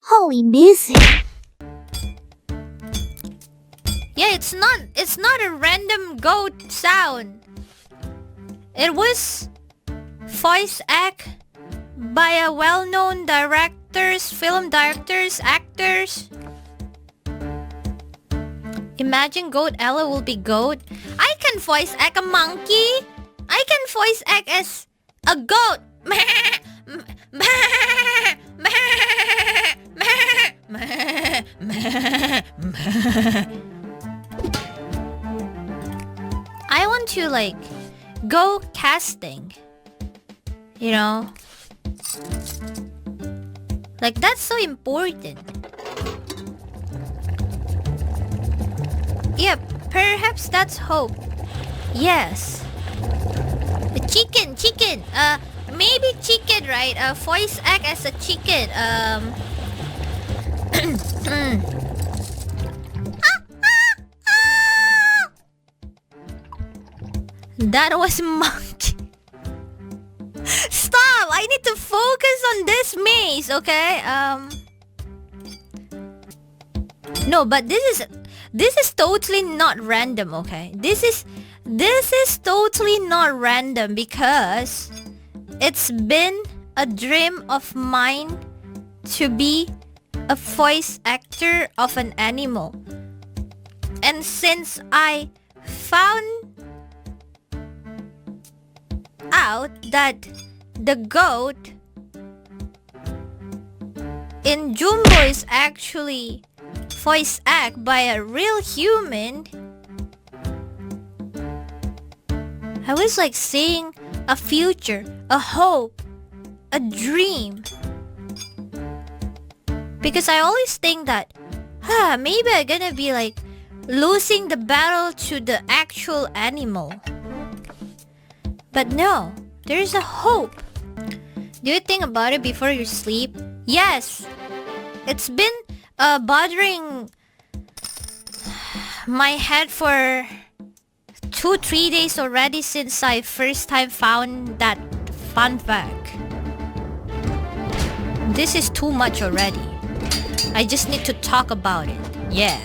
𝗁𝗵𝗁. Yeah, it's not a random goat sound. It was voice act by a well-known directors, film directors, actors. Imagine 𝗿𝗲 will be goat. I can voice act a monkey. I can voice act as a goat. I want to like go casting. You know? Like that's so important. Yeah, perhaps that's hope. Yes. Chicken. Maybe chicken, right? Voice act as a chicken. That was monkey. Stop! I need to focus on this maze, okay? No, but this is totally not random, okay? This is totally not random because it's been a dream of mine to be a voice actor of an animal. And since I found out that the goat in 𝗁𝗵𝗁 is actually voice act by a real human, I was like seeing a future, a hope, a dream. Because I always think that, maybe I'm gonna be like losing the battle to the actual animal. But no, there's a hope. Do you think about it before you sleep? Yes. It's been bothering my head for 2-3 days already since I first time found that fun fact. This is too much already. I just need to talk about it. Yeah.